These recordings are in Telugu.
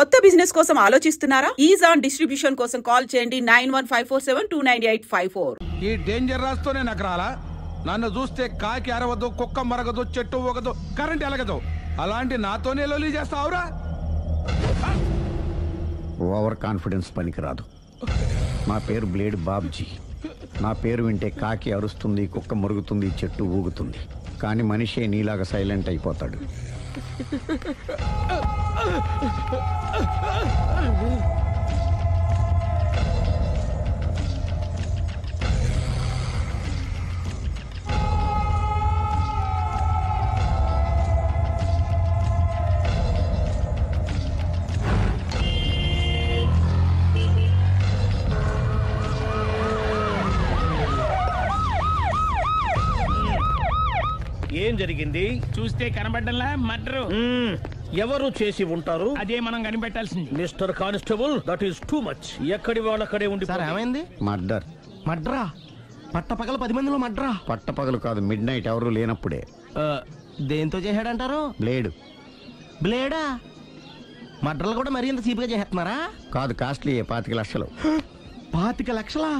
కొత్త బిజినెస్ కోసం ఆలోచిస్తున్నారా? ఈజ్ ఆన్ డిస్ట్రిబ్యూషన్ కోసం కాల్ చేయండి 9154722984. ఈ డేంజర్ రాస్తూనే నాకు రాలా. నన్ను చూస్తే కాకి అరవదు, కుక్క మరగదు, చెట్టు ఊగదు, కరెంట్ ఎలగదు. అలాంటి నాతోనే లొల్లి చేస్తావురా? ఓవర్ కాన్ఫిడెన్స్ పనికిరాదు. నా పేరు బ్లేడ్ బాబ్జీ. నా పేరు వింటే కాకి అరుస్తుంది, కుక్క మురుగుతుంది, చెట్టు ఊగుతుంది. కానీ మనిషే నీలాగా సైలెంట్ అయిపోతాడు. ఏం జరిగింది? చూస్తే కనబడ్డంలా మర్డరు. ఎవరు చేసి ఉంటారు? అదే మనం కనిపెట్టాల్సింది. Mister constable, that is too much. ఎక్కడి వాళ్ళక్కడే ఉండి. సార్ ఏమైంది? మర్డర్. మడ్రా? పట్టపగల 10 మందిలో మడ్రా? పట్టపగలు కాదు, మిడ్ నైట్ ఎవరు లేనప్పుడే. దేంతో చేశాడంటారు? బ్లేడ్. బ్లేడా? మడ్రలు కూడా మరీ ఇంత చీప్గా చేస్తున్నారా? కాదు, కాస్ట్లీ 25 లక్షలు. 25 లక్షలా?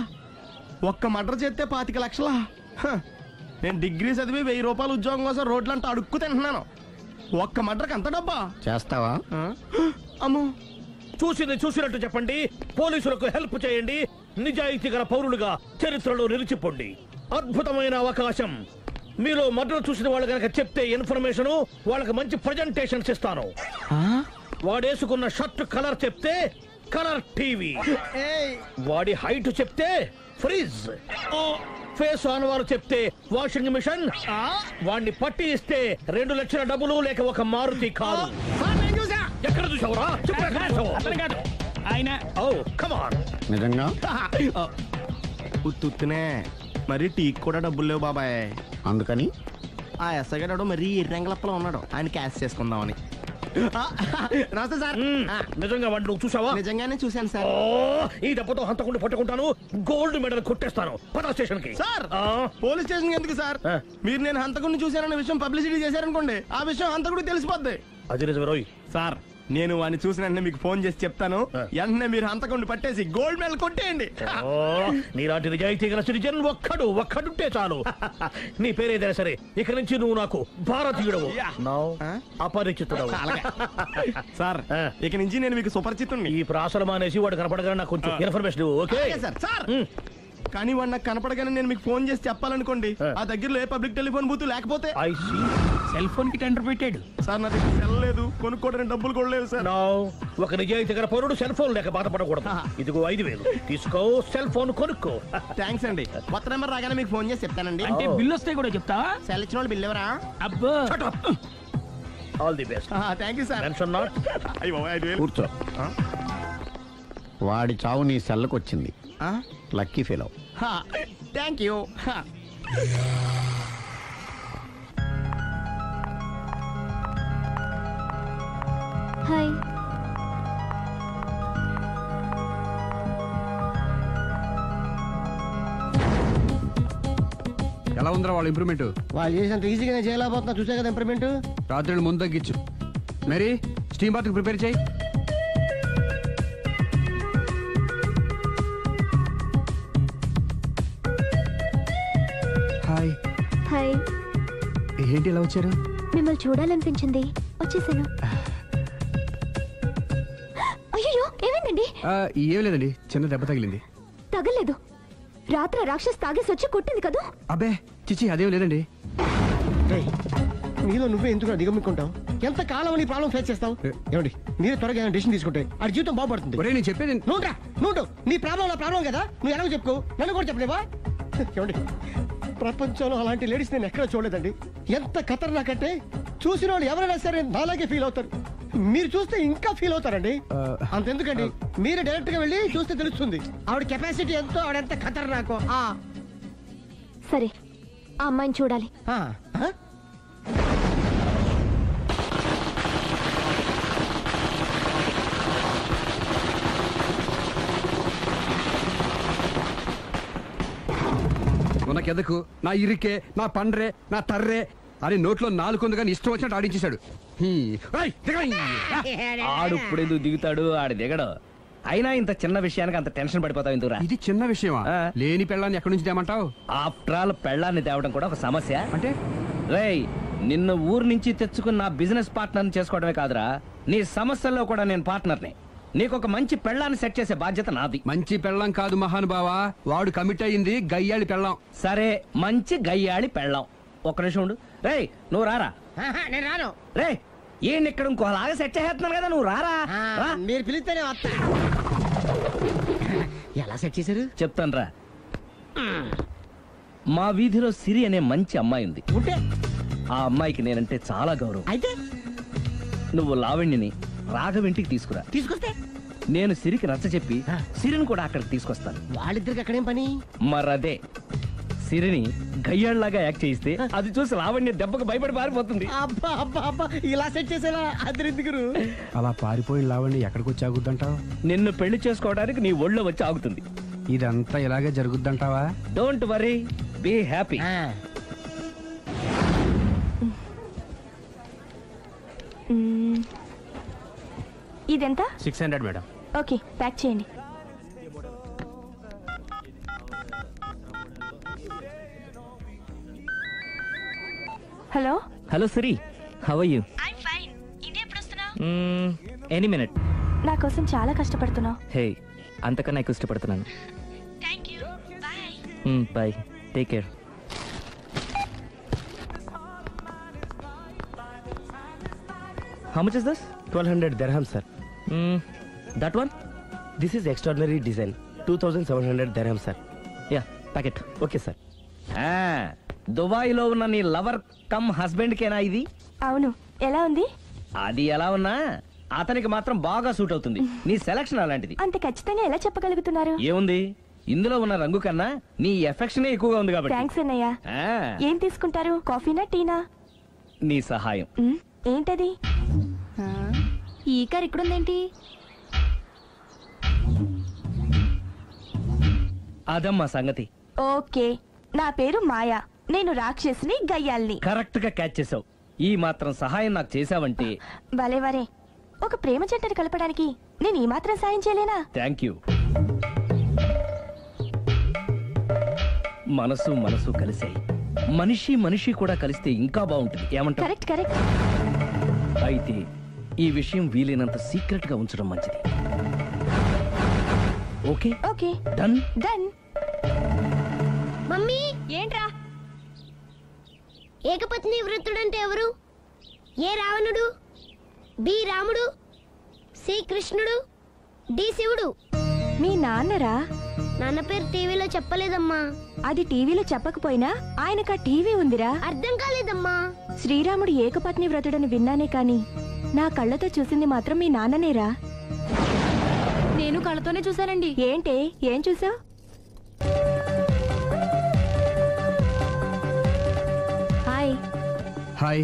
ఒక్క మడ్ర చేస్తే 25 లక్షలా? నేను డిగ్రీ చదివి 1000 రూపాయలు ఉద్యోగం కోసం రోడ్లంతా అడుక్కు తింటున్నాను. ఒక్క మడ్రకు అంత డబ్బా? చేస్తావా? అమ్మో. చూసినట్టు చెప్పండి. పోలీసులకు హెల్ప్ చేయండి. నిజాయితీ గల పౌరులుగా చరిత్రలో నిలిచిపోండి. అద్భుతమైన అవకాశం. మీలో మర్డర్ చూసిన వాళ్ళు కనుక చెప్తే ఇన్ఫర్మేషన్, వాళ్ళకి మంచి ప్రజెంటేషన్స్ ఇస్తాను. వాడేసుకున్న షర్ట్ కలర్ చెప్తే కలర్ టీవీ, వాడి హైట్ చెప్తే ఫ్రిజ్, ఫేస్ ఆన్ వారు చెప్తే వాషింగ్ మిషన్, వాడిని పట్టి ఇస్తే 2 లక్షల డబ్బులు లేక ఒక మారుతి కారు. ఎక్కడ చూసావురా? ఆయన నిజంగా ఉత్తునే మరి టీకి కూడా డబ్బులు లేవు బాబాయ్. అందుకని ఆ ఎస్ఐ గారు మరీ ఎర్రంగలప్పలో ఉన్నాడు. ఆయన క్యాష్ చేసుకుందామని. నమస్తే సార్. నిజంగా వాడిని నువ్వు చూసావా? నిజంగానే చూశాను సార్. ఈ దెబ్బతో హంతకుండా పట్టుకుంటాను, గోల్డ్ మెడల్ కొట్టేస్తాను. పద స్టేషన్ కి. సార్, పోలీస్ స్టేషన్ ఎందుకు సార్? మీరు నేను హంతకుడిని చూశానన్న విషయం పబ్లిసిటీ చేశారనుకోండి, ఆ విషయం హంతకుడికి తెలిసిపోద్ది. అది నిజమే రోయ్. సార్, నేను వాడిని చూసిన వెంటనే మీకు ఫోన్ చేసి చెప్తాను. వెంటనే మీరు హంతకుడిని పట్టేసి గోల్డ్ మెడల్ కొట్టేయండి. నీలాంటి నిజాయితీ గల సిటిజన్ ఒక్కడుంటే చాలు. నీ పేరేదైనా సరే, ఇక నుంచి నువ్వు నాకు భారతీయుడవు, అపరిచితుడవు. సార్, ఇక నుంచి నేను మీకు సుపరిచితుడిని. ఈ ప్రాసలం అనేసి వాడు కనపడగానే నాకు కొంచెం ఇన్ఫర్మేషన్. Okay sir. సార్, కానీ వాడు నాకు కనపడగానే నేను మీకు ఫోన్ చేసి చెప్పాలనుకోండి, ఆ దగ్గరలో ఏ పబ్లిక్ టెలిఫోన్ బూత్ లేకపోతే. సెల్ ఫోన్ కి టెండర్ పెట్టాడు సార్. నా దగ్గర సెల్ లేదు, కొనుక్కోవడానికి డబ్బులు కూడా లేవు సార్. ఒక నిజాయితీ గల పౌరుడు సెల్ ఫోన్ లేక బాధపడకూడదు. ఇదిగో 5000 తీసుకో, సెల్ ఫోన్ కొనుక్కో. థ్యాంక్స్ అండి. కొత్త నెంబర్ రాగానే మీకు ఫోన్ చేసి చెప్తానండి. అంటే బిల్లు వస్తే కూడా చెప్తావా? సెల్ ఇచ్చిన వాళ్ళు బిల్ ఎవరా? అబ్బో. All the best. Thank you sir. Tension not. కూర్చో. వాడి చావు నీ సెల్లకు వచ్చింది. Lucky fellow. Thank you. Hi. ఎలా ఉందిరా వాళ్ళ ఇంప్రూవ్మెంట్? వాళ్ళు చేసినంత ఈజీగానే చేయలేకపోతున్నా. చూసే కదా ఇంప్రూవ్మెంట్. రాత్రి ముందు తగ్గించు. మరి స్టీమ్ బాత్ ప్రిపేర్ చేయి. హాయ్. హాయ్. ఏంటి ఎలా వచ్చారు? మిమ్మల్ని చూడాలనిపించింది, వచ్చేసాను. అయ్యో, ఏమైందండి? ఏం లేదండి, చిన్న దెబ్బ తగిలింది. తగలేదు. రాత్రి రాక్షస్ తాగేసి వచ్చి కొట్టింది కదా? అబ్బే చిచి, అదేం లేదండి. నీలో నువ్వే ఎందుకు దిగమ్ముకుంటావు? ఎంత కాలం నీ ప్రాబ్లం ఫేస్ చేస్తావు? ఏమండి, మీరే త్వరగా డిసిషన్ తీసుకుంటే ఆ జీవితం బాగుపడుతుంది. నేను చెప్పేది నువ్వు నీ ప్రాబ్లం నా ప్రాబ్లం కదా, నువ్వు ఎలాగో చెప్పుకో, నన్ను కూడా చెప్పలేవా? ఏమండి, ప్రపంచంలో అలాంటి లేడీస్ నేను ఎక్కడ చూడలేదండి. ఎంత ఖతర్నాకంటే చూసిన వాళ్ళు ఎవరైనా సరే నాలాగే ఫీల్ అవుతారు. మీరు చూస్తే ఇంకా ఫీల్ అవుతారండి. అంతెందుకండి, మీరు డైరెక్ట్ గా వెళ్ళి చూస్తే తెలుస్తుంది ఆవిడ కెపాసిటీ ఎంతో, ఆవిడెంత ఖతర్నాకో. సరే, ఆ అమ్మాయిని చూడాలి. ఉనకెదకు నా ఇరికే, నా పండ్రే, నా తర్రే, అరే నోట్లో 4 ఉంది కానీ ఇష్టం వచ్చినట్టు ఆడించేశాడు. ఆడు ఇప్పుడు ఎందుకు దిగుతాడు, ఆడు దిగడు. అయినా ఇంత చిన్న విషయానికి అంత టెన్షన్ పడిపోతావు ఎందుకురా? ఇది చిన్న విషయమా? లేని పెళ్ళాన్ని ఎక్కడి నుంచి తేమంటావు? ఆఫ్టర్ ఆల్ పెళ్ళాన్ని తేవడం కూడా ఒక సమస్య అంటే? రేయ్, నిన్ను ఊరు నుంచి తెచ్చుకున్న నా బిజినెస్ పార్ట్నర్ని చేసుకోవడమే కాదురా, నీ సమస్యల్లో కూడా నేను పార్ట్నర్ని. నీకు ఒక మంచి పెళ్ళాన్ని సెట్ చేసే బాధ్యత నాది. మంచి పెళ్ళం కాదు మహానుభావా, వాడు కమిట్ అయ్యింది గయ్యాళి పెళ్ళం. సరే, మంచి గయ్యాళి పెళ్ళాం. ఒక్క నిమిషం ఉండు. రేయ్, నువ్వు రారా. నేను రాను. రే, ఈయన ఇక్కడ ఇంకోలాగా సెట్ చేస్తున్నాను కదా, నువ్వు రారా. మీరు పిలిస్తేనే వస్తా. ఎలా సెట్ చేశారు చెప్తాను రా. మా వీధిలో సిరి అనే మంచి అమ్మాయి ఉంది. ఉంటే ఆ అమ్మాయికి నేనంటే చాలా గౌరవం. అయితే నువ్వు లావణ్యని రాఘవింటికి తీసుకురా. తీసుకొస్తే నేను సిరికి నచ్చ చెప్పి సిరిని కూడా అక్కడికి తీసుకొస్తాను. వాళ్ళిద్దరికి అక్కడేం పని? మరదే, సిరిని గయ్యాళ్ళలాగా యాక్ట్ చేయిస్తే అది చూసి లావణ్య దెబ్బకు భయపడి పారిపోతుంది. అబ్బా అబ్బా అబ్బా, ఇలా సెట్ చేసేలా అద్దరెందుకు? అలా పారిపోయిన లావణ్ణి ఎక్కడికి వచ్చి ఆగుద్దంటావు? నిన్ను పెళ్లి చేసుకోవడానికి నీ ఒళ్ళో వచ్చి ఆగుతుంది. ఇదంతా ఇలాగే జరుగుద్దంటావా? Don't worry, be happy. ఇదెంత? 600 మేడం. ఓకే, ప్యాక్ చేయండి. Hello hello Siri, how are you? Any minute. నా కోసం చాలా కష్టపడుతున్నావు. హే, అంతకన్నా ఎక్కువ ఇష్టపడుతున్నాను. Bye, take care. How much is this? 1200 dirham, sir. That one? This is extraordinary design. 2700 dirham, sir. Yeah, pack it. Okay, sir. దుబాయ్లో ఉన్న నీ లవర్ కమ్ హస్బెండ్ కేనా ఇది? అవును. ఎలా ఉంది? అది ఎలా ఉన్నా అతనికి మాత్రం బాగా సూట్ అవుతుంది. నీ సెలక్షన్ అలాంటిది. అంత ఖచ్చితంగా ఎలా చెప్పగలుగుతున్నారు? ఏముంది, ఇందులో ఉన్న రంగు కన్నా నీ ఎఫెక్షన్ ఎక్కువగా ఉంది కాబట్టి. థ్యాంక్స్ అన్నయ్య. ఏం తీసుకుంటారు, కాఫీనా టీనా? నీ సహాయం. ఏంటది? ఈ కార్ ఇక్కడుందేంటి? అదమ్మా సంగతి. ఓకే, నా పేరు మాయా. నేను రాక్షసిని, గయ్యాల్ని. కరెక్ట్ గా క్యాచ్ చేసావు. ఈ మాత్రం సహాయం నాకు చేసావంటే. భలే వరే, ఒక ప్రేమ జంటను కలపడానికి నేను ఈ మాత్రం సాయం చేయలేనా? Thank you. మనసు మనసు కలిసాయి, మనిషి మనిషి కూడా కలిస్తే ఇంకా బాగుంటుంది. ఏమంటావు? Correct correct. అయితే ఈ విషయం వీలైనంత సీక్రెట్ గా ఉంచడం మంచిది. Okay okay, done done. Mummy, ఏంట్రా? ఏకపత్ని వృత్తుడంటే ఎవరు? ఏ రావణుడు, బి రాముడు, సి కృష్ణుడు, డి శివుడు. మీ నాన్నరా? నాన్న పేరు టీవీలో చెప్పలేదమ్మా. అది టీవీలో చెప్పకపోయినా ఆయనకా టీవీ ఉందిరా. అర్థం కాలేదమ్మా. శ్రీరాముడు ఏకపత్ని వ్రతుడని విన్నానే కాని నా కళ్ళతో చూసింది మాత్రం మీ నాన్ననేరా. నేను కళ్ళతోనే చూశానండి. ఏంటే, ఏం చూసావు? హాయ్. హాయ్.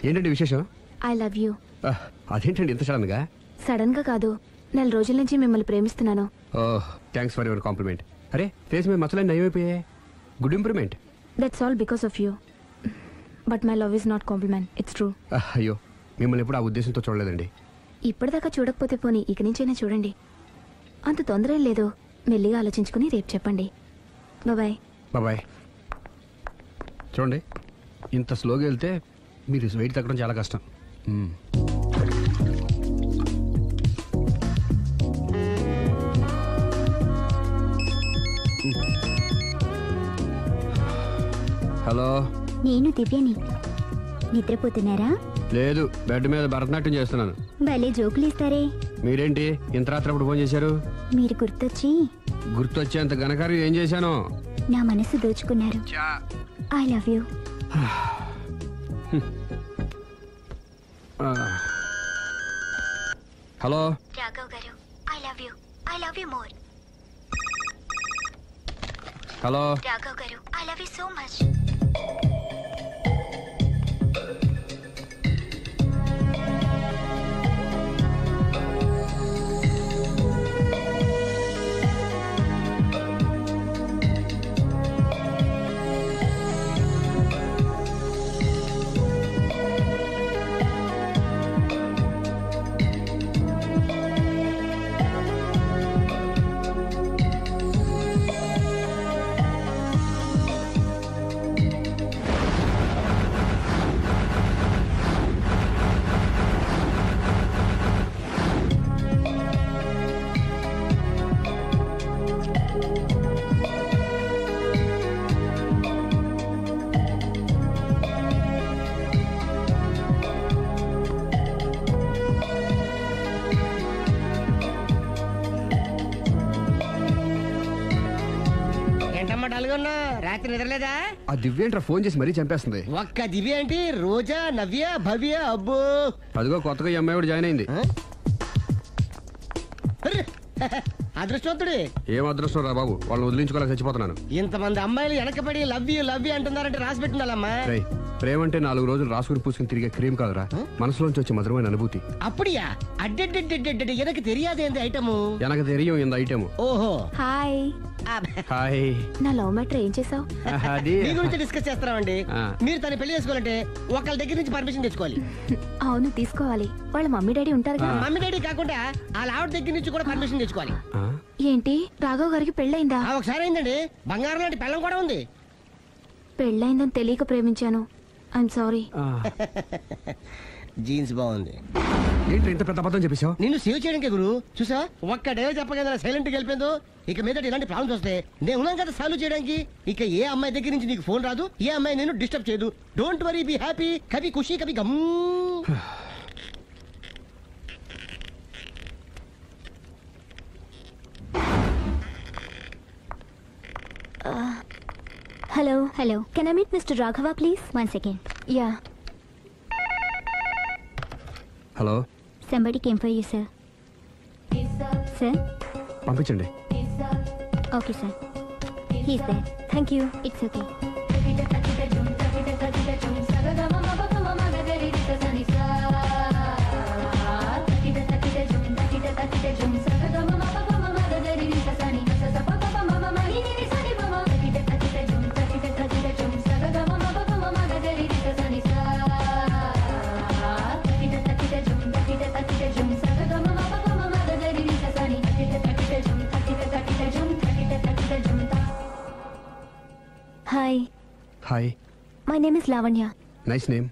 ఏంటండి విశేషం? I love you. అదేంటండి ఇంత సడన్ గా? సడన్ గా కాదు, నెల రోజుల నుంచి మిమ్మల్ని ప్రేమిస్తున్నాను. Thanks for your compliment. అరే, ఫేస్ మీద మచ్చలన్నీ నయమైపోయాయి. Good improvement. That's all because of you. But my love is not compliment, it's true. అయ్యో, మిమ్మల్ని ఎప్పుడు ఆ ఉద్దేశంతో చూడలేదండి. ఇప్పటిదాకా చూడకపోతే పోనీ ఇక నుంచైనా చూడండి. అంత తొందర ఏం లేదు, మెల్లిగా ఆలోచించుకుని రేపు చెప్పండి. బాయ్. బాయ్. చూడండి, ఇంత స్లోగా వెళ్తే మీరు వెయిట్ తగ్గడం చాలా కష్టం. హలో, నేను దివ్యని. నిద్రపోతున్నారా? లేదు, బెడ్ మీద భరతనాట్యం చేస్తున్నాను. భలే జోకులు ఇస్తారే. మీరేంటి ఇంత రాత్రి అప్పుడు ఫోన్ చేశారు? మీరు గుర్తొచ్చి. గుర్తొచ్చేంత ఘనకార్యం ఏం చేశాను? నా మనసు దోచుకున్నారు. I love you. Hello Raghav garu, I love you. I love you more. Hello Raghav garu, I love you so much. రాత్రి నిద్రలేదా? ఆ దివ్యేంట్రా ఫోన్ చేసి మరీ చంపేస్తుంది. ఒక్క దివ్య ఏంటి, రోజా, నవ్య, భవ్య, అబ్బో అదిగో కొత్తగా ఈ అమ్మాయి కూడా జాయిన్ అయింది. అదృష్టవంతుడి. ఏం అదృష్టం రా బాబు, వాళ్ళని వదిలించుకోలేక చచ్చిపోతున్నాను. ఇంతమంది అమ్మాయిలు వెనకబడి లవ్ యూ అంటున్నారంటే రాసి పెట్టిండాలమ్మా. ప్రేమ అంటే 4 రోజులు రాసుకుని పూసుకుని తిరిగే క్రీమ్ కాదురా, మనసులోంచి వచ్చే మధురమైన అనుభూతి. అప్పుడియా? అడ్డెడ్డెడ్డెడ్డెడ్ ఎనకు తెలియదేంది ఐటము. ఎనకు తెలియం ఇంత ఐటమ్. ఓహో హాయ్. హాయ్. నా లవ్ మ్యాటర్ ఏం చేసావు? అది మీ గురించి డిస్కస్ చేస్తామండి. మీరు తన పెళ్లి చేసుకోవాలంటే ఒకళ్ళ దగ్గర నుంచి పర్మిషన్ తెచ్చుకోవాలి. అవును తీసుకోవాలి. వాళ్ళ మమ్మీ డాడీ ఉంటారు కదా. మమ్మీ డాడీ కాకుండా వాళ్ళ ఆవిడ దగ్గర నుంచి కూడా పర్మిషన్ తెచ్చుకోవాలి. ఏంటి రాఘవ్ గారికి పెళ్ళైందా? ఒకసారి అయిందండి. బంగారం లాంటి పెళ్ళం కూడా ఉంది. పెళ్ళైందని తెలియక ప్రేమించాను. I'm sorry. జీన్స్ బాగుంది. ఏంటి ఇంత పెద్ద అబద్ధం చెప్పేశావు? నిన్ను సేవ్ చేయడానికి గురు. చూసా ఒక్కడే చెప్పగల సైలెంట్ గా వెళ్ళిపోయిందో. ఇక మీద ఇలాంటి ప్రాబ్లమ్స్ వస్తే నేను ఉన్నాం కదా సాల్వ్ చేయడానికి. ఇక ఏ అమ్మాయి దగ్గర నుంచి నీకు ఫోన్ రాదు, ఏ అమ్మాయి నేను డిస్టర్బ్ చేయదు. Don't worry, be happy. Kabhi Khushi Kabhi Gham. Hello. Can I meet Mr. Raghava, please? 1 second. Yeah. Hello. Somebody came for you, sir. Sir? పంపించండి. Okay, sir. He's there. Thank you. It's okay. Hi. Hi. My name is Lavanya. Nice name.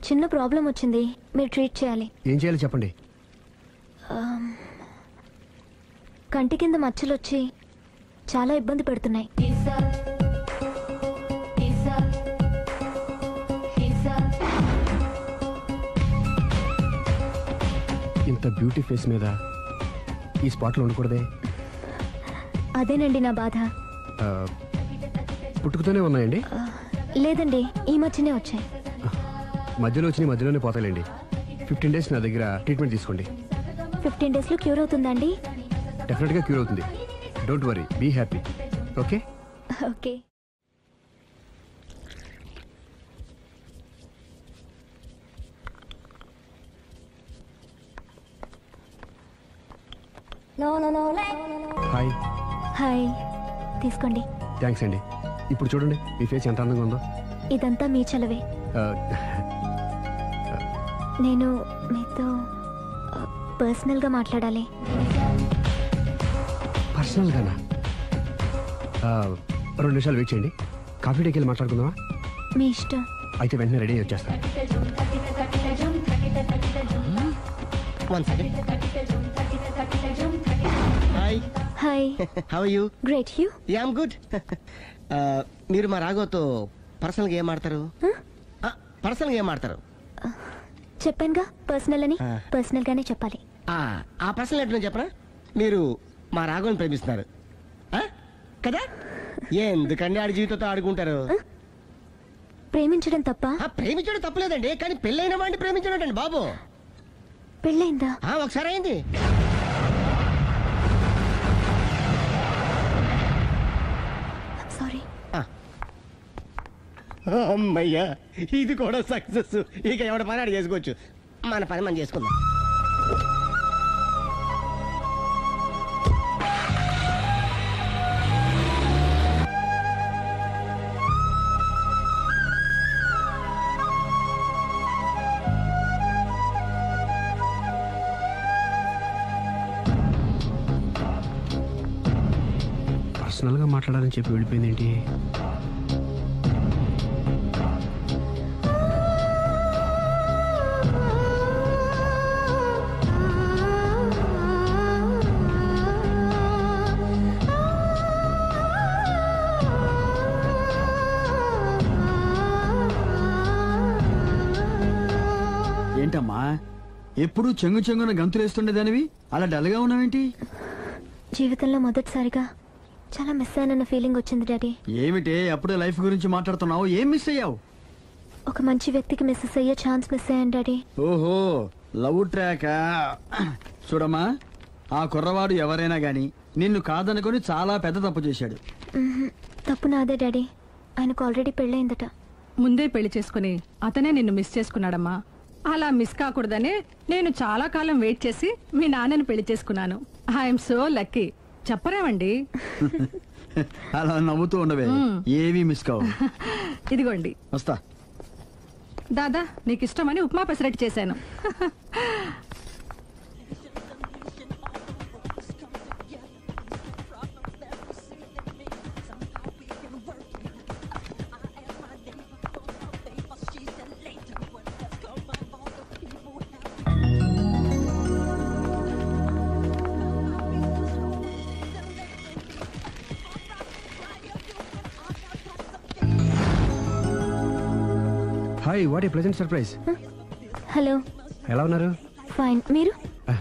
చిన్న ప్రాబ్లం వచ్చింది, మీరు ట్రీట్ చేయాలి. ఏం చేయాలి చెప్పండి. కంటి కింద మచ్చలు వచ్చి చాలా ఇబ్బంది పెడుతున్నాయి. ఇంత బ్యూటీ ఫేస్ మీద ఈ స్పాట్లో ఉండకూడదే. అదేనండి నా బాధ. పుట్టుకతోనే ఉన్నాయండి? లేదండి, ఈ మధ్యనే వచ్చాయి. మధ్యలో వచ్చి మధ్యలోనే పోతాయండి. 15 days నా దగ్గర ట్రీట్మెంట్ తీసుకోండి. 15 days లో క్యూర్ అవుతుందండి? డెఫినెట్గా క్యూర్ అవుతుంది. Don't worry, be happy. Okay okay. Hi. Hi. తీసుకోండి. థ్యాంక్స్ అండి. ఇప్పుడు చూడండి మీ ఫేస్ ఎంత అందంగా ఉందో. ఇదంతా మీ చలవే. నేను మీతో పర్సనల్గా మాట్లాడాలి. పర్సనల్గానా? 2 నిమిషాలు వెయిట్ చేయండి. కాఫీ డేకి వెళ్ళి మాట్లాడుకుందామా? మీ ఇష్టం. అయితే వెంటనే రెడీ వచ్చేస్తాను. Hi. Hi. How are you? Great. You? Yeah I'm good. మీరు మా రాఘవతో పర్సనల్గా ఏం ఆడతారు? పర్సనల్గా ఏం ఆడతారు? చెప్పానుగా పర్సనల్ అని. పర్సనల్ గానే చెప్పాలి. ఆ పర్సనల్ ఏంటో చెప్పనా? మీరు మా రాఘవని ప్రేమిస్తున్నారు కదా? ఎందుకండి ఆడి జీవితంతో ఆడుకుంటారు? ప్రేమించడం తప్ప? ప్రేమించడం తప్పలేదండి, కానీ పెళ్ళైన వాడిని ప్రేమించడం అండి బాబు. పెళ్ళైందా? ఒకసారి అయింది. సారీ. అమ్మయ్యా, ఇది కూడా సక్సెస్. ఇక ఎవడ పని ఆడు చేసుకోవచ్చు. మన పని మనం చేసుకుందాం. పర్సనల్గా మాట్లాడాలని చెప్పి వెళ్ళిపోయింది ఏంటి? ఏంటమ్మా ఎప్పుడు చెంగు చెంగున గంతులేస్తుండేదానివి అలా డల్గా ఉన్నావేంటి? జీవితంలో మొదటిసారిగా చాలా మిస్ అయిన ఫీలింగ్ వచ్చింది డాడీ. ఏమిటే అప్పుడే లైఫ్ గురించి మాట్లాడుతున్నావు? ఏం మిస్ అయ్యావు? ఒక మంచి వ్యక్తికి మిస్సెస్ అయ్యే ఛాన్స్ మిస్ అయ్యాను డాడీ. ఓహో, లవ్ ట్రాక్. చూడమ్మా, ఆ కుర్రవాడు ఎవరైనా గాని నిన్ను కాదనుకొని చాలా పెద్ద తప్పు చేశాడు. తప్పు నాదే డాడీ. ఆయనకు ఆల్రెడీ పెళ్ళయిందట. ముందే పెళ్లి చేసుకుని అతనే నిన్ను మిస్ చేసుకున్నాడమ్మా. అలా మిస్ కాకూడదని నేను చాలా కాలం వెయిట్ చేసి మీ నాన్నని పెళ్లి చేసుకున్నాను. I'm so lucky. చెప్పరేమండి? అలా నవ్వుతూ ఉండవే, ఏమీ మిస్ కావు. ఇదిగోండి. వస్తా. దాదా, నీకు ఇష్టమని ఉప్మా పెసరట్టు చేశాను. Hi, what a pleasant surprise. Hello, ఎలా ఉన్నారు? ఫైన్. మీరు?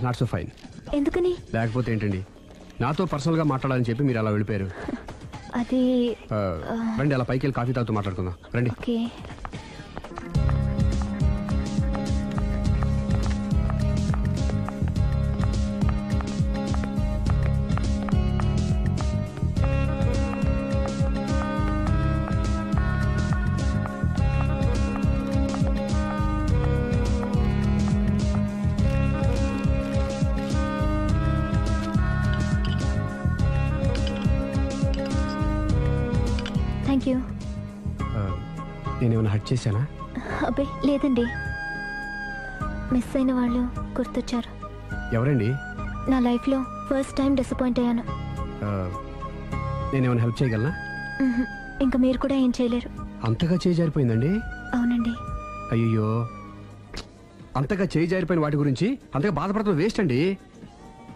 Not so fine. ఎందుకని? లేకపోతే ఏంటండి, నాతో పర్సనల్గా మాట్లాడాలని చెప్పి మీరు అలా వెళ్ళిపోయారు. అది రండి, అలా పైకి వెళ్ళి కాఫీ తాగుతూ మాట్లాడుకుందాం. రండి. ఓకే. Thank you. నేనేమైనా హర్ట్ చేశానా? అబ్బే లేదండి, మిస్ అయిన వాళ్ళు గుర్తొచ్చారు. ఎవరండి? నా లైఫ్లో ఫస్ట్ టైం డిసప్పాయింట్ అయ్యాను. నేనేమైనా హెల్ప్ చేయగలనా? ఇంకా మీరు కూడా ఏం చేయలేరు. అంతగా చేయి జారిపోయిందండి? అవునండి. అయ్యో, అంతగా చేయి జారిపోయిన వాటి గురించి అంతగా బాధపడటం వేస్ట్ అండి.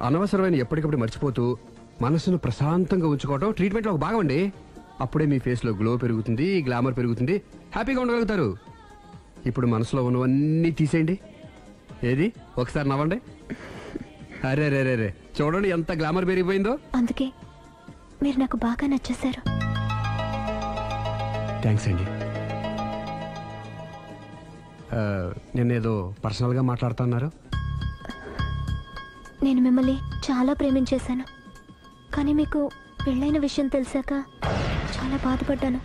అనవసరమైన ఎప్పటికప్పుడు మర్చిపోతూ మనసును ప్రశాంతంగా ఉంచుకోవటం ట్రీట్మెంట్లో ఒక భాగం అండి. అప్పుడే మీ ఫేస్లో గ్లో పెరుగుతుంది, గ్లామర్ పెరుగుతుంది, హ్యాపీగా ఉండగలుగుతారు. ఇప్పుడు మనసులో ఉన్నవన్నీ తీసేయండి. ఏది, ఒకసారి నవ్వండి. అరే రే రే రే, చూడండి ఎంత గ్లామర్ పెరిగిపోయిందో. అందుకే మీరు నాకు బాగా నచ్చేశారు. థ్యాంక్స్ అండి. నేనేదో పర్సనల్గా మాట్లాడుతున్నారు. నేను మిమ్మల్ని చాలా ప్రేమించేశాను, కానీ మీకు పెళ్ళైన విషయం తెలిసాక చాలా బాధపడ్డాను.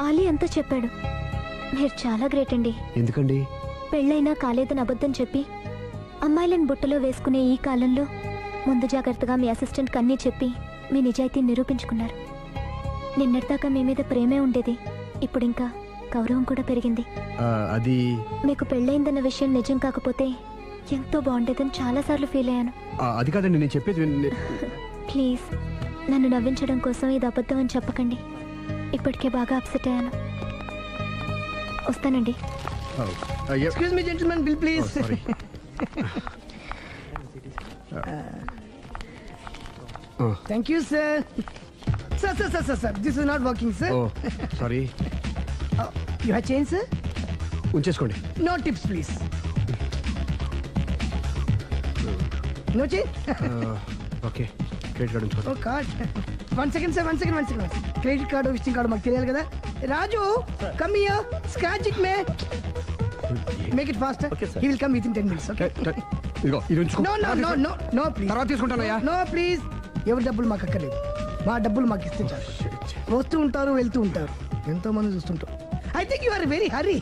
ఆలీ అంతా చెప్పాడు. మీరు చాలా గ్రేట్ అండి. ఎందుకండి? పెళ్ళైనా కాలేదని అబద్ధం చెప్పి అమ్మాయిలను బుట్టలో వేసుకునే ఈ కాలంలో ముందు జాగ్రత్తగా మీ అసిస్టెంట్ కన్నీ చెప్పి మీ నిజాయితీ నిరూపించుకున్నారు. నిన్నటిదాకా మీ మీద ప్రేమే ఉండేది, ఇప్పుడు ఇంకా గౌరవం కూడా పెరిగింది. అది మీకు పెళ్ళైందన్న విషయం నిజం కాకపోతే ఎంతో బాగుండేదని చాలాసార్లు ఫీల్ అయ్యాను. అది కాదండి నేను చెప్పేది. ప్లీజ్ నన్ను నవ్వించడం కోసం ఇది అబద్ధం అని చెప్పకండి. ఇప్పటికే బాగా అప్సెట్ అయ్యాను. వస్తానండి. Excuse me gentlemen, bill please. Thank you sir. Sir this is not working sir. Sorry. You have change sir? ఉంచేసుకోండి. No tips please. No change? Okay, credit card ఉంచుకోండి. Oh card. One second sir, one second. Credit card, visiting card మాకు తెలియాలి కదా. Raju, come here, scratch it may. Make it fast. He will come within 10 minutes. Okay. ఇదిగో ఇది ఉంచుకో. No please. తర్వాత తీసుకుంటానయ్యా. No please. ఎవరి డబ్బులు మాకు అక్కర్లేదు, మా డబ్బులు మాకు ఇస్తే చాలు. వస్తూ ఉంటారు, వెళ్తూ ఉంటారు, ఎంతో మంది చూస్తుంటారు. I think you are very hurry.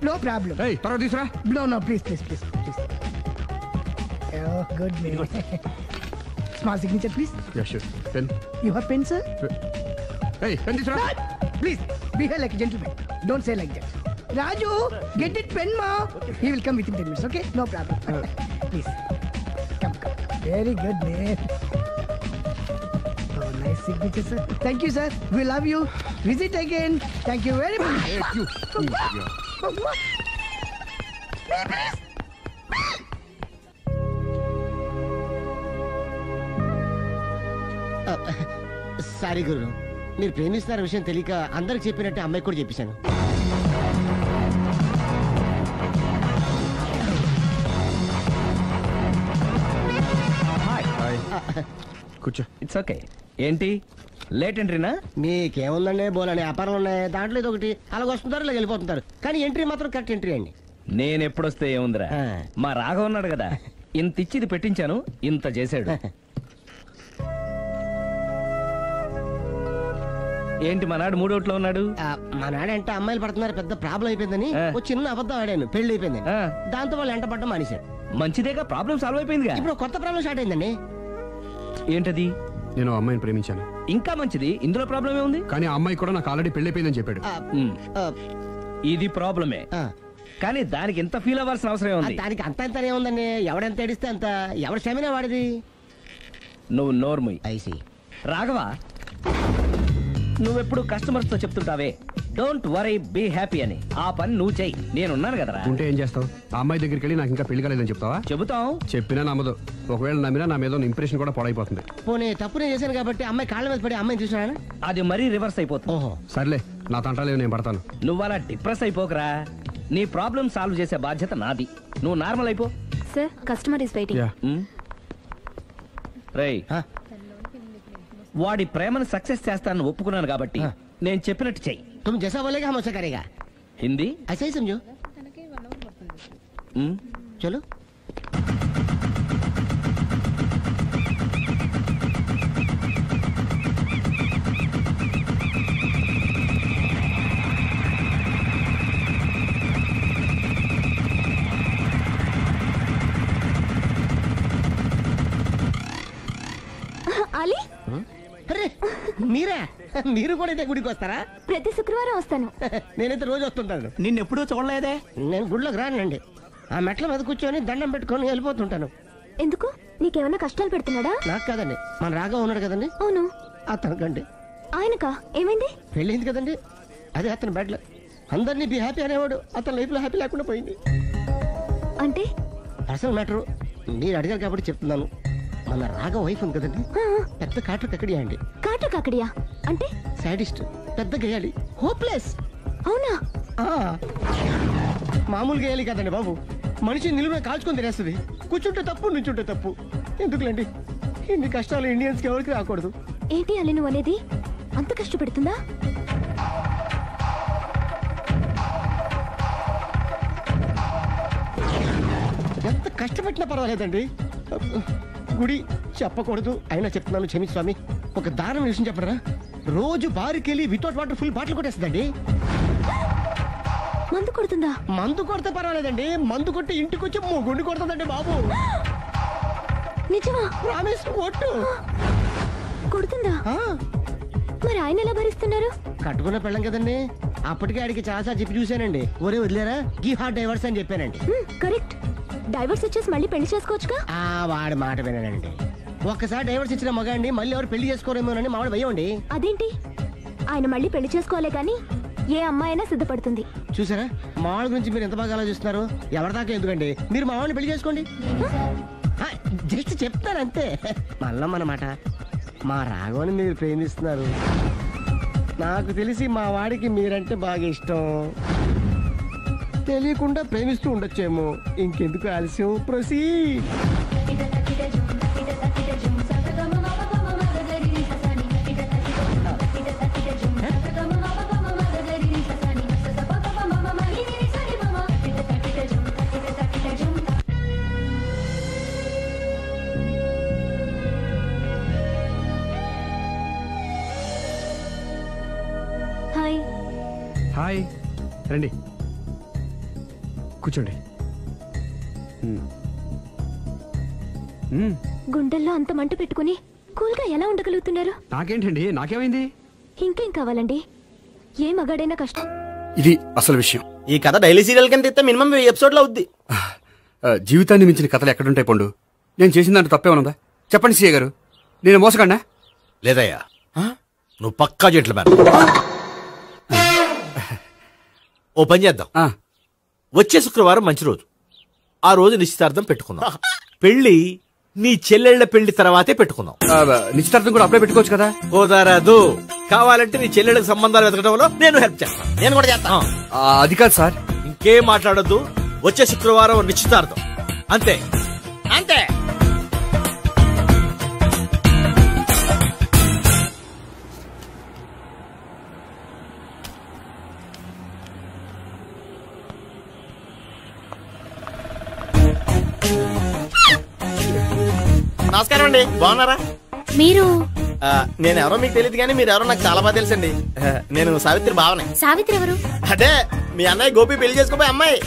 No problem. తర్వాత తీసురా. No please. గుడ్ మే. Small signature please. Pen. You have pen sir? Pen తీసురా. Please behave like a gentleman. Don't say like that. Raju, get it pen ma. He will come within 10 minutes. Okay, no problem. Please come. Very good man. Oh, nice signature, sir. Thank you, sir. We love you. Visit again. Thank you very much. Thank you. Sorry గురు, మీరు ప్రేమిస్తున్న విషయం తెలియక అందరికి చెప్పినట్టే అమ్మాయికి కూడా చెప్పేశాను. కూర్చో. It's okay. ఏంటి లేట్ ఎంట్రీనా? మీకేముందండి బోలని వ్యాపారాలు ఉన్నాయి, దాంట్లో ఇది ఒకటి అలాగ వస్తుంటారు ఇలా వెళ్ళిపోతుంటారు, కానీ ఎంట్రీ మాత్రం కరెక్ట్ ఎంట్రీ అండి. నేను ఎప్పుడొస్తే ఏముందిరా, మా రాఘవ ఉన్నాడు కదా, ఇంత ఇచ్చి ఇది పెట్టించాను, ఇంత చేశాడు. ఏంటి మనాడు మూడోట్లో ఉన్నాడు? మనాడంటే అమ్మాయిలు పడుతున్నారు, పెద్ద ప్రాబ్లం అయిపోయిందని ఒక చిన్న అబద్ధం ఆడాను, పెళ్లి అయిపోయింది. దాంతో వాళ్ళు ఎంట పడ్డం మానేశారు. మంచిదేగా, ప్రాబ్లం సాల్వ్ అయిపోయింది. ఇప్పుడు కొత్త ప్రాబ్లం స్టార్ట్ అయిందండి. ఏంటది? నేను అమ్మాయిని ప్రేమించాను. ఇంకా మంచిది, ఇందులో ప్రాబ్లం ఏముంది? కానీ ఆ అమ్మాయి కూడా నాకు ఆల్రెడీ పెళ్లి అయిపోయిందని చెప్పాడు. ఇది ప్రాబ్లమే, కానీ దానికి ఎంత ఫీల్ అవ్వాల్సిన అవసరం ఉంది? దానికి అంత ఎంత ఏముందండి, ఎవడెంత ఏడిస్తే అంత, ఎవరి క్షమినా వాడిది. నువ్వు నోర్ముయ్. ఐసి రాఘవ, నువ్వెప్పుడు కస్టమర్స్ తో చెప్తుంటావే డోంట్ వరీ బీ హ్యాపీ అని, ఆ పని నువ్వు చెయ్యి, నేనున్నాను కదరా. ఉంటే ఏం చేస్తావు? ఆ అమ్మాయి దగ్గరికి వెళ్ళి నాకు ఇంకా పెళ్లి కాలేదని చెప్తావా? చెబుతాం. చెప్పినా నమ్మదు. ఒకవేళ నమ్మినా నా మీద ఇంప్రెషన్ కూడా పాడైపోతుంది. పోనీ తప్పు నేను చేశాను కాబట్టి అమ్మాయి కాళ్ళ మీద పడి అమ్మాయిని చూసాను, అది మరీ రివర్స్ అయిపోతుంది. ఓహో సర్లే, నా తంటాలేవు, నేను పడతాను. నువ్వు అలా డిప్రెస్ అయిపోకరా, నీ ప్రాబ్లం సాల్వ్ చేసే బాధ్యత నాది, నువ్వు నార్మల్ అయిపో. Sir, customer is waiting. రేయ్, వాడి ప్రేమను సక్సెస్ చేస్తానని ఒప్పుకున్నాను కాబట్టి నేను చెప్పినట్టు చెయ్యి. तुम जैसा बोलेगा हम वैसा करेगा. हिंदी ऐसा ही समझो. चलो. అలీ, అరే మీరా? మీరు కూడా ఇదే గుడికి వస్తారా? ప్రతి శుక్రవారం వస్తాను. నేనైతే రోజు వస్తుంటాను. నిన్నెప్పుడూ చూడలేదే. నేను గుడిలోకి రానండి, ఆ మెట్ల మీద కూర్చొని దండం పెట్టుకొని వెళ్ళిపోతుంటాను. ఎందుకు? నీకేమైనా కష్టాలు పెడుతున్నాడా? నాకు కాదండి, మన రాఘవ ఉన్నాడు కదండి. అవును. అతనికండి. ఆయనకా? ఏమైంది? పెళ్ళైంది కదండి, అదే అతని బెడ్ లో అందరినీ బి హ్యాపీ అనేవాడు, అతని లైఫ్ లో హ్యాపీ లేకుండా పోయింది. అంటే అసలు మ్యాటర్ మీరు అడిగారు కాబట్టి చెప్తున్నాను. మన రాఘవ వైఫ్ ఉంది కదండి, పెద్ద కాటర్ కక్కడియా అండి. కాటర్ కక్కడియా అంటే? సాడిస్ట్, పెద్ద గేయాలి, హోప్లెస్. అవునా? మామూలు గేయాలి కదండి బాబు, మనిషి నిలువున కాల్చుకొని తినేస్తుంది. కూర్చుంటే తప్పు, నుంచుంటే తప్పు. ఎందుకులేండి ఇన్ని కష్టాలు ఇండియన్స్ కి ఎవరికి రాకూడదు. ఏంటి అల్లి నువ్వు అనేది? అంత కష్టపెడుతుందా? ఎంత కష్టపెట్టినా పర్వాలేదండి. గుడి చెప్పకూడదు, అయినా చెప్తున్నాను, క్షమించు స్వామి. ఒక దారుణ విషయం చెప్పరా, రోజు బారికి వెళ్ళి వితౌట్ వాటర్ ఫుల్ బాటిల్ కొట్టేస్తుందండి. మందు కొడుతుందా? మందు కొడితే పర్వాలేదండి, మందు కొట్టి ఇంటికి వచ్చి గుండు కొడుతుందండి బాబు. నిజమా? ప్రామిస్, ఒట్టు. కొడుతుందా? మరి ఆయన ఎలా భరిస్తున్నారు? కట్టుకున్న పెళ్ళం కదండి, అప్పటికే ఆడికి చాలాసార్లు చెప్పి చూశానండి. ఒరే వదిలేరా, గీ హార్ట్ డైవర్స్ అని చెప్పానండి. కరెక్ట్. డైవర్స్ ఇచ్చేసి మళ్ళీ పెళ్లి చేసుకోవచ్చుగా. వాడి మాట వినండి, ఒక్కసారి డైవర్స్ ఇచ్చిన మగాండి మళ్ళీ ఎవరు పెళ్లి చేసుకోరేమోనని మావాడు భయండి. అదేంటి? ఆయన మళ్ళీ పెళ్లి చేసుకోలే కానీ ఏ అమ్మాయి అయినా సిద్ధపడుతుంది. చూసారా, మావాడి గురించి మీరు ఎంత బాగా ఆలోచిస్తున్నారు. ఎవరిదాకా ఎందుకండి, మీరు మావాడిని పెళ్లి చేసుకోండి. జస్ట్ చెప్తాను అంతే. మళ్ళీ మన మాట, మా రాఘవని మీరు ప్రేమిస్తున్నారు. నాకు తెలిసి మా వాడికి మీరంటే బాగా ఇష్టం. తెలియకుండా ప్రేమిస్తూ ఉండొచ్చేమో. ఇంకెందుకు ఆలస్యం, ప్రొసీడ్. హాయ్. హాయ్, రండి కూర్చోండి. గుండెల్లో అంత మంట పెట్టుకుని కూల్గా ఎలా ఉండగలుగుతున్నారు? నాకేంటండి, నాకేమైంది? ఇంకేం కావాలండి? ఏ మగాడైనా కష్టం. ఇది అసలు విషయం. ఈ కథ డైలీ సీరియల్ కింద ఇస్తే మినిమం ఎపిసోడ్ లో అవుద్ది. జీవితాన్ని మించిన కథలు ఎక్కడుంటాయి పండు? నేను చేసిన దాంట్లో తప్పేమనుందా? చెప్పండి సీఏ గారు, నేను మోసగండా? లేదయ్యా, నువ్వు పక్కా జెంట్లు మ్యాన్. ఓ పని చేద్దాం, వచ్చే శుక్రవారం మంచి రోజు, ఆ రోజు నిశ్చితార్థం పెట్టుకుందాం. పెళ్లి నీ చెల్లెళ్ల పెళ్లి తర్వాతే పెట్టుకుందాం. నిశ్చితార్థం కూడా అప్పుడే పెట్టుకోవచ్చు కదా? కుదరదు, కావాలంటే నీ చెల్లెళ్ళకి సంబంధాలు వెతకడంలో నేను హెల్ప్ చేస్తాను. నేను కూడా చేస్తాను. అది కాదు సార్. ఇంకేం మాట్లాడొద్దు, వచ్చే శుక్రవారం నిశ్చితార్థం, అంతే అంతే. నమస్కారం అండి, బాగున్నారా? మీరు నేను ఎవరో మీకు తెలియదు కానీ మీరు ఎవరో నాకు చాలా బాగా తెలుసండి. నేను సావిత్రి బావనే. సావిత్రి ఎవరు? అదే మీ అన్నయ్య గోపి పెళ్లి చేసుకోపోయి అమ్మాయి.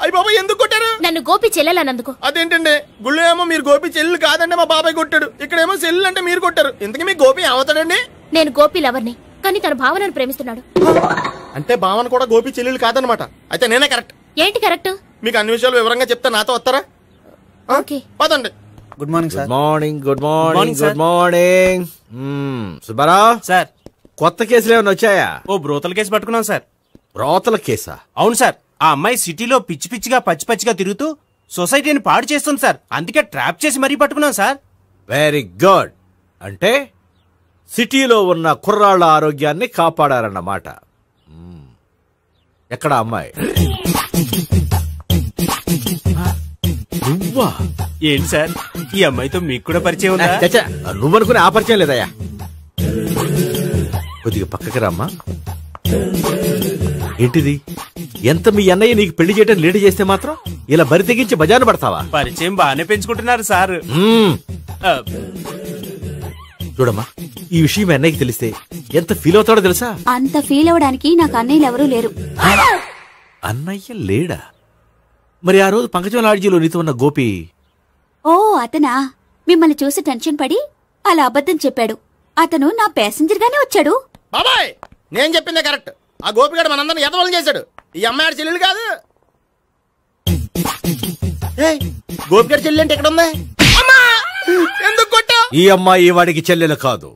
అయ్యి బాబాయ్ ఎందుకు కొట్టారు? నన్ను గోపి చెల్లెలన్నందుకు. అదేంటండి, గుళ్ళు ఏమో మీరు గోపి చెల్లు కాదంటే మా బాబాయ్ కొట్టాడు, ఇక్కడేమో చెల్లు అంటే మీరు కొట్టారు. ఇంతకీ మీ గోపి ఏమవుతాడండి? నేను గోపి లవర్ని, కానీ తన భావనను ప్రేమిస్తున్నాడు. అంటే భావన కూడా గోపి చెల్లెలు కాదనమాట. అయితే నేనే కరెక్ట్. ఏంటి కరెక్ట్? మీకు అన్ని విషయాలు వివరంగా చెప్తే నాతో వస్తారా? ఓకే పదండి. Good morning sir. Good morning good morning. Subbarao sir, కొత్త కేసులు ఏమైనా వచ్చాయా? ఓ బ్రోతల కేసు పట్టుకున్నాం సార్. బ్రోతల కేసా? అవును సార్, ఆ అమ్మాయి సిటీలో పిచ్చి పిచ్చిగా పచ్చి పచ్చిగా తిరుగుతూ సొసైటీని పాడు చేస్తుంది సార్. అందుకే ట్రాప్ చేసి మరీ పట్టుకున్నాం సార్. Very good. అంటే సిటీలో ఉన్న కుర్రాళ్ళ ఆరోగ్యాన్ని కాపాడారన్నమాట. ఎక్కడ అమ్మాయి? నువ్వా? ఏంటి సార్, ఈ అమ్మాయితో మీకు కూడా పరిచయం ఉందా? నువ్వనుకునే ఆ పరిచయం లేదయ్యా. కొద్దిగా పక్కకి రామ్మా. ఏంటిది? ఎంత మీ అన్నయ్య నీకు పెళ్లి చేయడం లేట్ చేస్తే మాత్రం ఇలా బరి తెగించి బజారు పడతావా? పరిచయం బాగానే పెంచుకుంటున్నారు సార్. చూడమ్మా, ఈ విషయం మీ అన్నయ్యకి తెలిస్తే ఎంత ఫీల్ అవుతాడో తెలుసా? అంత ఫీల్ అవడానికి నాకు అన్నయ్యలు ఎవరూ లేరు. అన్నయ్య లేడా? మరి ఆ రోజు పంకజం లాడ్జీలో నీతో ఉన్న గోపి? ఓ అతనా? మిమ్మల్ని చూసి టెన్షన్ పడి అలా అబద్ధం చెప్పాడు. అతను నా ప్యాసింజర్ గానే వచ్చాడు. బాబాయ్, నేను చెప్పిందే కరెక్ట్. ఆ గోపిగాడు మనందరిని ఎదవలు చేశాడు. ఈ అమ్మాయి చెల్లెలు కాదు. గోపిగాడి చెల్లెలు అంటే ఎక్కడ ఉంది? ఎందుకు కొట్టావు? ఈ అమ్మాయి వాడికి చెల్లెలు కాదు,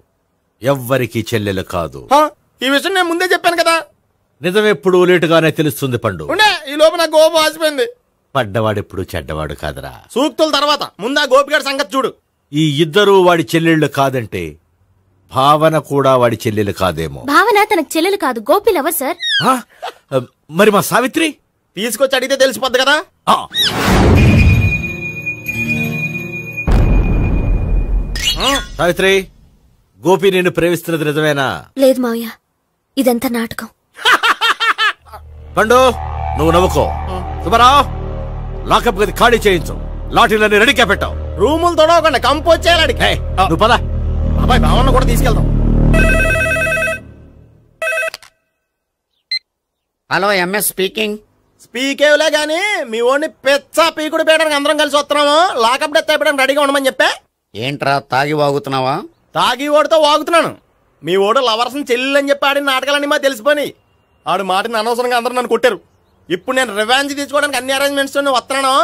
ఎవ్వరికి చెల్లెలు కాదు. ఈ విషయం నేను ముందే చెప్పాను కదా. నిజమెప్పుడు లేటుగానే తెలుస్తుంది పండు. ఉండే, ఈ లోపు నా గోపు ఆసిపోయింది. పడ్డవాడెప్పుడు చెడ్డవాడు కాదురా. సూక్తుల తర్వాత ముందు ఆ గోపిగాడి సంగతి చూడు. ఈ ఇద్దరూ వాడి చెల్లెళ్ళు కాదంటే భావన కూడా వాడి చెల్లెలు కాదేమో. భావన తనకు చెల్లెలు కాదు, గోపి లవర్ సార్. మరి మా సావిత్రి? తీసుకొచ్చి అడిగితే తెలిసిపోద్ది కదా. సావిత్రి, గోపి నేను ప్రేమిస్తున్నది నిజమేనా? లేదు మావయ్య, ఇదంతా నాటకం. పండు, నువ్వు నవ్వుకో. సుబ్బారావు, లాకప్ గది ఖాళీ చేయించు. లాఠీలన్నీ రెడీగా పెట్టావు. రూములు తొడవకుండా కంపోజ్ చేయాలి. నువ్వు పద. అబ్బాయి భావన కూడా తీసుకెళ్దాం. Hello, MS speaking. స్పీకేవ్లే గానీ మీ ఓడిని పెచ్చ పీకుడు పేయడానికి అందరం కలిసి వస్తున్నాము. లాకప్ డెత్ అయిపోయడానికి రెడీగా ఉండమని చెప్పే. ఏంట్రా తాగి వాగుతున్నావా? తాగి ఓడితో వాగుతున్నాను. మీ ఓడు లవర్స్ చెల్లెలు అని చెప్పి ఆడిన నాటకాలన్నీ మా తెలిసిపోయి ఆడు మాటని అనవసరంగా అందరూ నన్ను కొట్టారు. ఇప్పుడు నేను రివెంజ్ తీసుకోవడానికి అన్ని అరేంజ్మెంట్స్ వస్తున్నాను.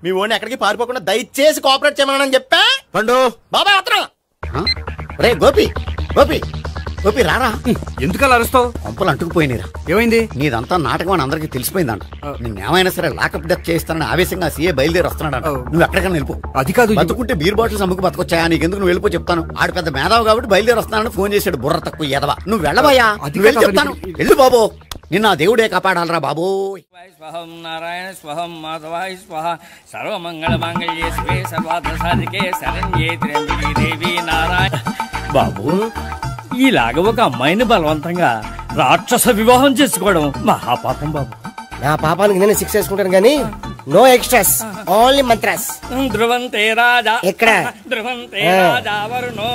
మీ ఓడిని ఎక్కడికి పారిపోకుండా దయచేసి కోఆపరేట్ చేయమని చెప్పా. పండు బాబాయ్ వస్తున్నా. రే గోపి, గోపి, గోపి రారా. ఎందుకలా అరుస్తావు? పంపలు అంటుకుపోయినరా. ఏమైంది? నీదంతా నాటకం అని అందరికి తెలిసిపోయిందంట. నిన్నేమైనా సరే లాకప్ డెత్ చేస్తానని ఆవేశంగా సీఏ బయలుదేరి వస్తున్నాడు. నువ్వు ఎక్కడికైనా వెళ్ళిపో. అది కాదు, బతుకుంటే బీర్ బాటిల్స్ అమ్ముకు బతకొచ్చాయా? నీకెందుకు? నువ్వు వెళ్ళిపో చెప్తాను. ఆడు పెద్ద మేధావు కాబట్టి బయలుదేరి వస్తున్నానని ఫోన్ చేశాడు. బుర్ర తక్కువ ఎదవా. నువ్వు వెళ్ళబోయా? చెప్తాను, వెళ్ళు బాబో. నిన్న దేవుడే కాపాడాలరా బాబో. స్వహం నారాయణ స్వహం మాధవాయ స్వహ సర్వమంగళ మాంగళ్యే శివే సర్వార్థ సాధికే శరణ్యే త్ర్యంబకే దేవి నారాయణ. బాబు, ఇలాగ ఒక అమ్మాయిని బలవంతంగా రాక్షస వివాహం చేసుకోవడం మహాపాపం బాబు. నా పాపానికి నేను శిక్ష చేసుకుంటాను కానీ నో ఎక్స్ట్రాస్, ఓన్లీ మంత్రాస్. ధ్రువంతే రాజా ఎక్కడ? ధ్రువంతే రాజా వరుణో.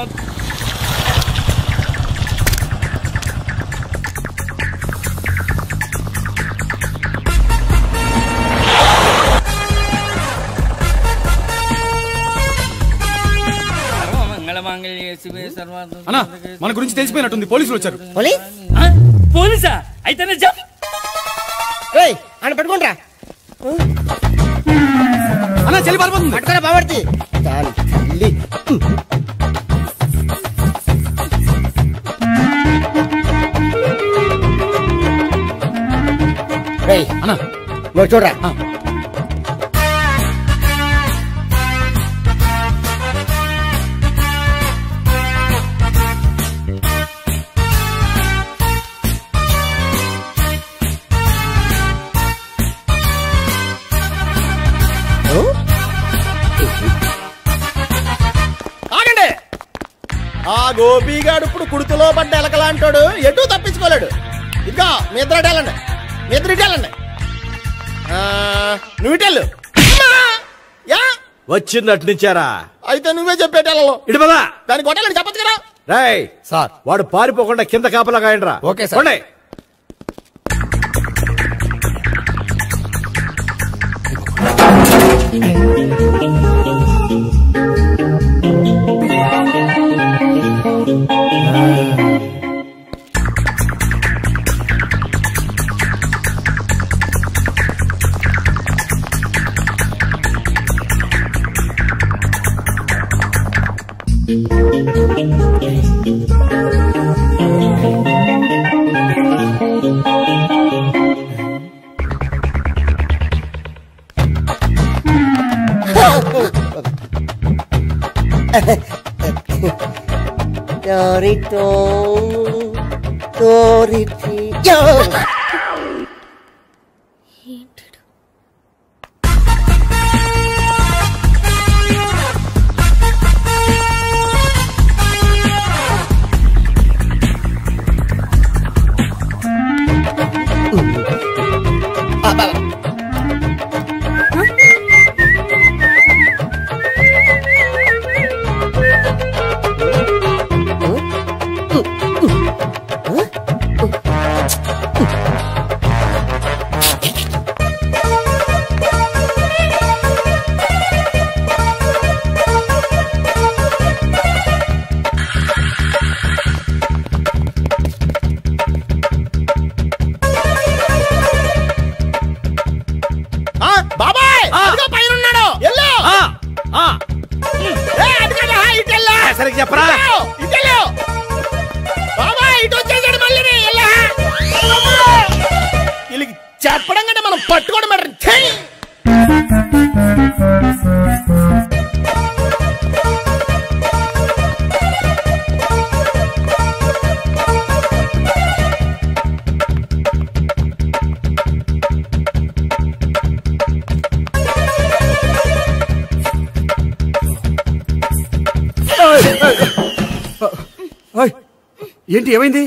అన్నా, మన గురించి తెలిసిపోయినట్టుంది. పోలీసులు వచ్చారు. పోలీసా? అయితేనే జప్. అని పెట్టుకుంటా అన్నా, చెల్లి పారిపోతుంది. పట్టుకురా బాబర్తి. అన్నా నువ్వు చూడరా. ఆగండి. ఆ గోపిగాడు ఇప్పుడు కుడుతులో పడ్డ ఎలకలాంటాడు, ఎటు తప్పించుకోలేడు. ఇదిగా మీ ఇద్దరు ఇటెళ్ళండి, మీ ఇద్దరు ఇటెళ్ళండి. నువ్వు ఇటెళ్ళు. యా వచ్చిందటు నుంచారా? అయితే నువ్వే చెప్పేటాలలో ఇటు పదా దాని కొట్టాలని చెప్పచ్చు కదా. రాయ్ సార్, వాడు పారిపోకుండా కింద కాపలా కాయండిరా. Okay sir. Dorito, Dorito. సరిగ్గా చెప్పరా? వీళ్ళకి చెప్పడం కంటే మనం పట్టుకోవడం బెటర్. ఏంటి ఏమైంది?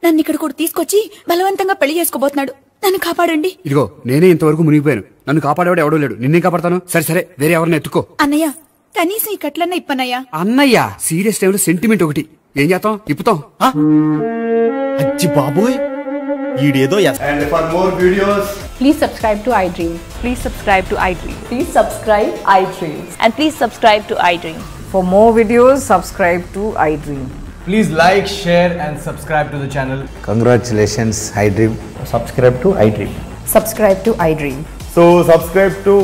నన్ను ఇక్కడ కూడా తీసుకొచ్చి బలవంతంగా పెళ్లి చేసుకోబోతున్నాడు. నన్ను కాపాడండి. ఇదిగో నేనే ఇంతవరకు మునిగిపోయాను. నన్ను కాపాడేవాడు ఎవడో లేడు. నిన్నే కాపాడతాను. సరే సరే, వేరే ఎవరిని ఎత్తుకో. అన్నయ్య, కనీసం ఈ కట్లన్నా ఇప్పనయ్యా. అన్నయ్య సీరియస్ టైంలో సెంటిమెంట్ ఒకటి. ఏం చేస్తాం? ఇప్పుతాం. అచ్చి బాబోయ్, ఈడేదో. And for more videos, please subscribe to iDream. Please subscribe to iDream. Please subscribe iDream. And please subscribe to iDream. For more videos, subscribe to iDream. please like, share and subscribe to the channel. Congratulations, iDream. Subscribe to iDream. Subscribe to iDream. So subscribe to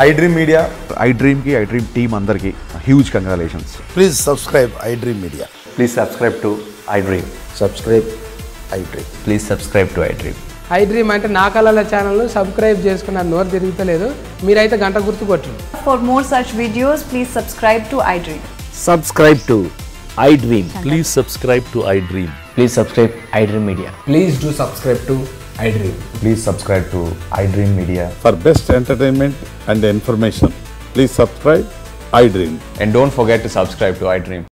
iDream Media. iDream ki iDream team andarki huge congratulations. Please subscribe iDream Media. Please subscribe to iDream. Subscribe iDream. Please subscribe to iDream. iDream అంటే నా కళల ఛానల్ సబ్స్క్రైబ్ చేసుకున్న నోరు తిరుగుతలేదు. మీరైతే గంట గుర్తు కొట్టండి. For more such videos, please subscribe to iDream. Subscribe to iDream. Please subscribe to iDream. Please subscribe iDream Media. Please do subscribe to iDream. Please subscribe to iDream Media. For best entertainment and information, please subscribe iDream. And don't forget to subscribe to iDream.